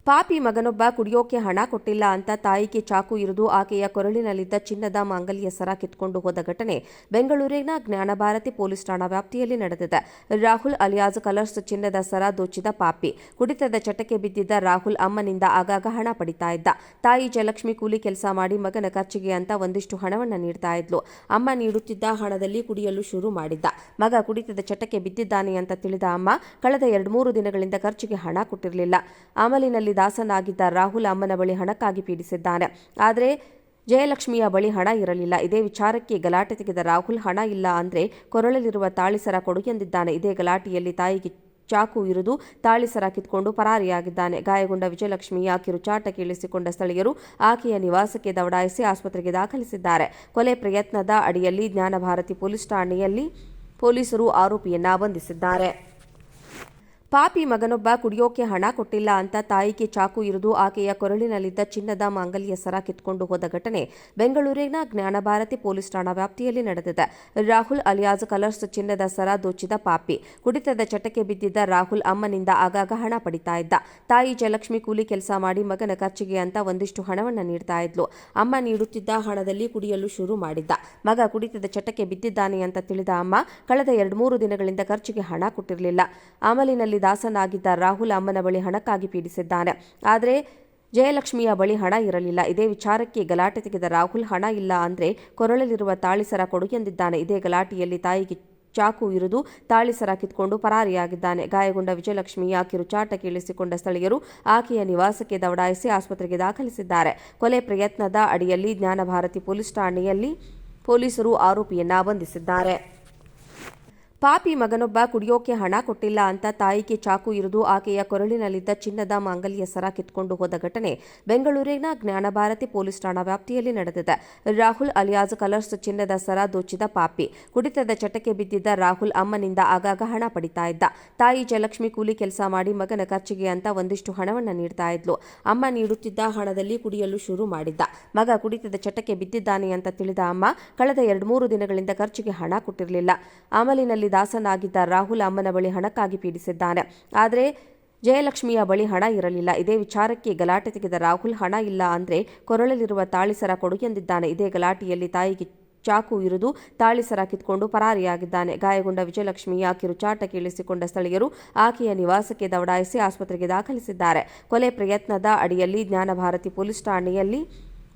ಪಾಪಿ ಮಗನೊಬ್ಬ ಕುಡಿಯೋಕೆ ಹಣ ಕೊಟ್ಟಿಲ್ಲ ಅಂತ ತಾಯಿಗೆ ಚಾಕು ಇರಿದು ಆಕೆಯ ಕೊರಳಿನಲ್ಲಿದ್ದ ಚಿನ್ನದ ಮಾಂಗಲ್ಯ ಸರ ಕಿತ್ಕೊಂಡು ಹೋದ ಘಟನೆ ಬೆಂಗಳೂರಿನ ಜ್ಞಾನಭಾರತಿ ಪೊಲೀಸ್ ಠಾಣಾ ವ್ಯಾಪ್ತಿಯಲ್ಲಿ ನಡೆದಿದೆ. ರಾಹುಲ್ ಅಲಿಯಾಸ್ ಕಲರ್ಸ್ ಚಿನ್ನದ ಸರ ದೋಚಿದ ಪಾಪಿ. ಕುಡಿತದ ಚಟಕ್ಕೆ ಬಿದ್ದಿದ್ದ ರಾಹುಲ್ ಅಮ್ಮನಿಂದ ಆಗಾಗ ಹಣ ಪಡಿತಾ ಇದ್ದ. ತಾಯಿ ಜಯಲಕ್ಷ್ಮಿ ಕೂಲಿ ಕೆಲಸ ಮಾಡಿ ಮಗನ ಖರ್ಚಿಗೆ ಅಂತ ಒಂದಿಷ್ಟು ಹಣವನ್ನು ನೀಡ್ತಾ ಇದ್ಲು. ಅಮ್ಮ ನೀಡುತ್ತಿದ್ದ ಹಣದಲ್ಲಿ ಕುಡಿಯಲು ಶುರು ಮಾಡಿದ್ದ. ಮಗ ಕುಡಿತದ ಚಟಕ್ಕೆ ಬಿದ್ದಿದ್ದಾನೆ ಅಂತ ತಿಳಿದ ಅಮ್ಮ ಕಳೆದ 2-3 ದಿನಗಳಿಂದ ಖರ್ಚಿಗೆ ಹಣ ಕೊಟ್ಟಿರಲಿಲ್ಲ. ಅಮಲಿನಲ್ಲಿ ದಾಸನಾಗಿದ್ದ ರಾಹುಲ್ ಅಮ್ಮನ ಬಳಿ ಹಣಕ್ಕಾಗಿ ಪೀಡಿಸಿದ್ದಾನೆ. ಆದರೆ ಜಯಲಕ್ಷ್ಮಿಯ ಬಳಿ ಹಣ ಇರಲಿಲ್ಲ. ಇದೇ ವಿಚಾರಕ್ಕೆ ಗಲಾಟೆ ತೆಗೆದ ರಾಹುಲ್ ಹಣ ಇಲ್ಲ ಅಂದ್ರೆ ಕೊರಳಲಿರುವ ತಾಳಿಸರ ಕೊಡು ಎಂದಿದ್ದಾನೆ. ಇದೇ ಗಲಾಟೆಯಲ್ಲಿ ತಾಯಿಗೆ ಚಾಕು ಇರಿದು ತಾಳಿಸರ ಕಿತ್ಕೊಂಡು ಪರಾರಿಯಾಗಿದ್ದಾನೆ. ಗಾಯಗೊಂಡ ವಿಜಯಲಕ್ಷ್ಮಿಯ ಕಿರುಚಾಟ ಕೇಳಿಸಿಕೊಂಡ ಸ್ಥಳೀಯರು ಆಕೆಯ ನಿವಾಸಕ್ಕೆ ದೌಡಾಯಿಸಿ ಆಸ್ಪತ್ರೆಗೆ ದಾಖಲಿಸಿದ್ದಾರೆ. ಕೊಲೆ ಪ್ರಯತ್ನದ ಅಡಿಯಲ್ಲಿ ಜ್ಞಾನಭಾರತಿ ಪೊಲೀಸ್ ಠಾಣೆಯಲ್ಲಿ ಪೊಲೀಸರು ಆರೋಪಿಯನ್ನ ಬಂಧಿಸಿದ್ದಾರೆ. ಪಾಪಿ ಮಗನೊಬ್ಬ ಕುಡಿಯೋಕೆ ಹಣ ಕೊಟ್ಟಿಲ್ಲ ಅಂತ ತಾಯಿಗೆ ಚಾಕು ಇರಿದು ಆಕೆಯ ಕೊರಳಿನಲ್ಲಿದ್ದ ಚಿನ್ನದ ಮಾಂಗಲ್ಯ ಸರ ಕಿತ್ಕೊಂಡು ಹೋದ ಘಟನೆ ಬೆಂಗಳೂರಿನ ಜ್ಞಾನಭಾರತಿ ಪೊಲೀಸ್ ಠಾಣಾ ವ್ಯಾಪ್ತಿಯಲ್ಲಿ ನಡೆದಿದೆ. ರಾಹುಲ್ ಅಲಿಯಾಸ್ ಕಲರ್ಸ್ ಚಿನ್ನದ ಸರ ದೋಚಿದ ಪಾಪಿ. ಕುಡಿತದ ಚಟಕ್ಕೆ ಬಿದ್ದಿದ್ದ ರಾಹುಲ್ ಅಮ್ಮನಿಂದ ಆಗಾಗ ಹಣ ಪಡಿತಾ ಇದ್ದ. ತಾಯಿ ಜಯಲಕ್ಷ್ಮಿ ಕೂಲಿ ಕೆಲಸ ಮಾಡಿ ಮಗನ ಖರ್ಚಿಗೆ ಅಂತ ಒಂದಿಷ್ಟು ಹಣವನ್ನು ನೀಡ್ತಾ ಇದ್ಲು. ಅಮ್ಮ ನೀಡುತ್ತಿದ್ದ ಹಣದಲ್ಲಿ ಕುಡಿಯಲು ಶುರು ಮಾಡಿದ್ದ. ಮಗ ಕುಡಿತದ ಚಟಕ್ಕೆ ಬಿದ್ದಿದ್ದಾನೆ ಅಂತ ತಿಳಿದ ಅಮ್ಮ ಕಳೆದ 2-3 ದಿನಗಳಿಂದ ಖರ್ಚಿಗೆ ಹಣ ಕೊಟ್ಟಿರಲಿಲ್ಲ. ಅಮಲಿನಲ್ಲಿ ದಾಸನಾಗಿದ್ದ ರಾಹುಲ್ ಅಮ್ಮನ ಬಳಿ ಹಣಕ್ಕಾಗಿ ಪೀಡಿಸಿದ್ದಾನೆ. ಆದರೆ ಜಯಲಕ್ಷ್ಮಿಯ ಬಳಿ ಹಣ ಇರಲಿಲ್ಲ. ಇದೇ ವಿಚಾರಕ್ಕೆ ಗಲಾಟೆ ತೆಗೆದ ರಾಹುಲ್ ಹಣ ಇಲ್ಲ ಅಂದ್ರೆ ಕೊರಳಲಿರುವ ತಾಳಿಸರ ಕೊಡು ಎಂದಿದ್ದಾನೆ. ಇದೇ ಗಲಾಟೆಯಲ್ಲಿ ತಾಯಿಗೆ ಚಾಕು ಇರಿದು ತಾಳಿಸರ ಕಿತ್ಕೊಂಡು ಪರಾರಿಯಾಗಿದ್ದಾನೆ. ಗಾಯಗೊಂಡ ವಿಜಯಲಕ್ಷ್ಮಿಯ ಕಿರುಚಾಟ ಕೇಳಿಸಿಕೊಂಡ ಸ್ಥಳೀಯರು ಆಕೆಯ ನಿವಾಸಕ್ಕೆ ದೌಡಾಯಿಸಿ ಆಸ್ಪತ್ರೆಗೆ ದಾಖಲಿಸಿದ್ದಾರೆ. ಕೊಲೆ ಪ್ರಯತ್ನದ ಅಡಿಯಲ್ಲಿ ಜ್ಞಾನಭಾರತಿ ಪೊಲೀಸ್ ಠಾಣೆಯಲ್ಲಿ ಪೊಲೀಸರು ಆರೋಪಿಯನ್ನ ಬಂಧಿಸಿದ್ದಾರೆ. ಪಾಪಿ ಮಗನೊಬ್ಬ ಕುಡಿಯೋಕೆ ಹಣ ಕೊಟ್ಟಿಲ್ಲ ಅಂತ ತಾಯಿಗೆ ಚಾಕು ಇರಿದು ಆಕೆಯ ಕೊರಳಿನಲ್ಲಿದ್ದ ಚಿನ್ನದ ಮಾಂಗಲ್ಯ ಸರ ಕಿತ್ಕೊಂಡು ಹೋದ ಘಟನೆ ಬೆಂಗಳೂರಿನ ಜ್ಞಾನಭಾರತಿ ಪೊಲೀಸ್ ಠಾಣಾ ವ್ಯಾಪ್ತಿಯಲ್ಲಿ ನಡೆದಿದೆ. ರಾಹುಲ್ ಅಲಿಯಾಸ್ ಕಲರ್ಸ್ ಚಿನ್ನದ ಸರ ದೋಚಿದ ಪಾಪಿ. ಕುಡಿತದ ಚಟಕ್ಕೆ ಬಿದ್ದಿದ್ದ ರಾಹುಲ್ ಅಮ್ಮನಿಂದ ಆಗಾಗ ಹಣ ಪಡಿತಾ ಇದ್ದ. ತಾಯಿ ಜಯಲಕ್ಷ್ಮಿ ಕೂಲಿ ಕೆಲಸ ಮಾಡಿ ಮಗನ ಖರ್ಚಿಗೆ ಅಂತ ಒಂದಿಷ್ಟು ಹಣವನ್ನು ನೀಡ್ತಾ ಇದ್ಲು. ಅಮ್ಮ ನೀಡುತ್ತಿದ್ದ ಹಣದಲ್ಲಿ ಕುಡಿಯಲು ಶುರು ಮಾಡಿದ್ದ. ಮಗ ಕುಡಿತದ ಚಟಕ್ಕೆ ಬಿದ್ದಿದ್ದಾನೆ ಅಂತ ತಿಳಿದ ಅಮ್ಮ ಕಳೆದ 2-3 ದಿನಗಳಿಂದ ಖರ್ಚಿಗೆ ಹಣ ಕೊಟ್ಟಿರಲಿಲ್ಲ. ಅಮಲಿನಲ್ಲಿ ದಾಸನಾಗಿದ್ದ ರಾಹುಲ್ ಅಮ್ಮನ ಬಳಿ ಹಣಕ್ಕಾಗಿ ಪೀಡಿಸಿದ್ದಾನೆ. ಆದರೆ ಜಯಲಕ್ಷ್ಮಿಯ ಬಳಿ ಹಣ ಇರಲಿಲ್ಲ. ಇದೇ ವಿಚಾರಕ್ಕೆ ಗಲಾಟೆ ತೆಗೆದ ರಾಹುಲ್ ಹಣ ಇಲ್ಲ ಅಂದ್ರೆ ಕೊರಳಲಿರುವ ತಾಳಿಸರ ಕೊಡು ಎಂದಿದ್ದಾನೆ. ಇದೇ ಗಲಾಟೆಯಲ್ಲಿ ತಾಯಿಗೆ ಚಾಕು ಇರಿದು ತಾಳಿಸರ ಕಿತ್ಕೊಂಡು ಪರಾರಿಯಾಗಿದ್ದಾನೆ. ಗಾಯಗೊಂಡ ವಿಜಯಲಕ್ಷ್ಮಿಯ ಕಿರುಚಾಟ ಕೇಳಿಸಿಕೊಂಡ ಸ್ಥಳೀಯರು ಆಕೆಯ ನಿವಾಸಕ್ಕೆ ದೌಡಾಯಿಸಿ ಆಸ್ಪತ್ರೆಗೆ ದಾಖಲಿಸಿದ್ದಾರೆ. ಕೊಲೆ ಪ್ರಯತ್ನದ ಅಡಿಯಲ್ಲಿ ಜ್ಞಾನಭಾರತಿ ಪೊಲೀಸ್ ಠಾಣೆಯಲ್ಲಿ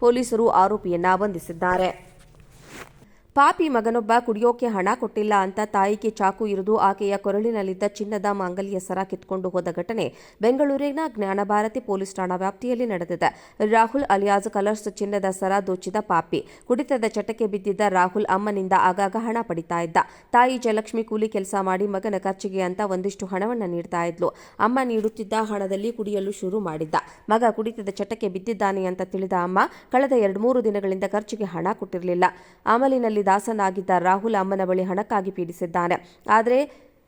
ಪೊಲೀಸರು ಆರೋಪಿಯನ್ನ ಬಂಧಿಸಿದ್ದಾರೆ. ಪಾಪಿ ಮಗನೊಬ್ಬ ಕುಡಿಯೋಕೆ ಹಣ ಕೊಟ್ಟಿಲ್ಲ ಅಂತ ತಾಯಿಗೆ ಚಾಕು ಇರಿದು ಆಕೆಯ ಕೊರಳಿನಲ್ಲಿದ್ದ ಚಿನ್ನದ ಮಾಂಗಲ್ಯ ಸರ ಕಿತ್ಕೊಂಡು ಹೋದ ಘಟನೆ ಬೆಂಗಳೂರಿನ ಜ್ಞಾನಭಾರತಿ ಪೊಲೀಸ್ ಠಾಣಾ ವ್ಯಾಪ್ತಿಯಲ್ಲಿ ನಡೆದಿದೆ. ರಾಹುಲ್ ಅಲಿಯಾಸ್ ಕಲರ್ಸ್ ಚಿನ್ನದ ಸರ ದೋಚಿದ ಪಾಪಿ. ಕುಡಿತದ ಚಟಕ್ಕೆ ಬಿದ್ದಿದ್ದ ರಾಹುಲ್ ಅಮ್ಮನಿಂದ ಆಗಾಗ ಹಣ ಪಡಿತಾ ಇದ್ದ. ತಾಯಿ ಜಯಲಕ್ಷ್ಮಿ ಕೂಲಿ ಕೆಲಸ ಮಾಡಿ ಮಗನ ಖರ್ಚಿಗೆ ಅಂತ ಒಂದಿಷ್ಟು ಹಣವನ್ನು ನೀಡ್ತಾ ಇದ್ಲು. ಅಮ್ಮ ನೀಡುತ್ತಿದ್ದ ಹಣದಲ್ಲಿ ಕುಡಿಯಲು ಶುರು ಮಾಡಿದ್ದ. ಮಗ ಕುಡಿತದ ಚಟಕ್ಕೆ ಬಿದ್ದಿದ್ದಾನೆ ಅಂತ ತಿಳಿದ ಅಮ್ಮ ಕಳೆದ 2-3 ದಿನಗಳಿಂದ ಖರ್ಚಿಗೆ ಹಣ ಕೊಟ್ಟಿರಲಿಲ್ಲ. ಅಮಲಿನಲ್ಲಿ ದಾಸನಾಗಿದ್ದ ರಾಹುಲ್ ಅಮ್ಮನ ಬಳಿ ಹಣಕ್ಕಾಗಿ ಪೀಡಿಸಿದ್ದಾನೆ. ಆದರೆ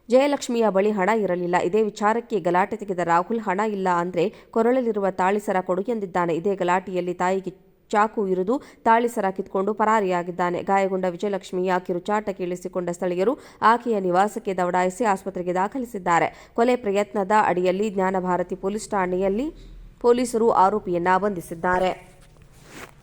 ಜಯಲಕ್ಷ್ಮಿಯ ಬಳಿ ಹಣ ಇರಲಿಲ್ಲ. ಇದೇ ವಿಚಾರಕ್ಕೆ ಗಲಾಟೆ ತೆಗೆದ ರಾಹುಲ್ ಹಣ ಇಲ್ಲ ಅಂದ್ರೆ ಕೊರಳಲಿರುವ ತಾಳಿಸರ ಕೊಡು ಎಂದಿದ್ದಾನೆ. ಇದೇ ಗಲಾಟೆಯಲ್ಲಿ ತಾಯಿಗೆ ಚಾಕು ಇರಿದು ತಾಳಿಸರ ಕಿತ್ಕೊಂಡು ಪರಾರಿಯಾಗಿದ್ದಾನೆ. ಗಾಯಗೊಂಡ ವಿಜಯಲಕ್ಷ್ಮಿಯ ಕಿರುಚಾಟ ಕೇಳಿಸಿಕೊಂಡ ಸ್ಥಳೀಯರು ಆಕೆಯ ನಿವಾಸಕ್ಕೆ ದೌಡಾಯಿಸಿ ಆಸ್ಪತ್ರೆಗೆ ದಾಖಲಿಸಿದ್ದಾರೆ. ಕೊಲೆ ಪ್ರಯತ್ನದ ಅಡಿಯಲ್ಲಿ ಜ್ಞಾನಭಾರತಿ ಪೊಲೀಸ್ ಠಾಣೆಯಲ್ಲಿ ಪೊಲೀಸರು ಆರೋಪಿಯನ್ನ ಬಂಧಿಸಿದ್ದಾರೆ.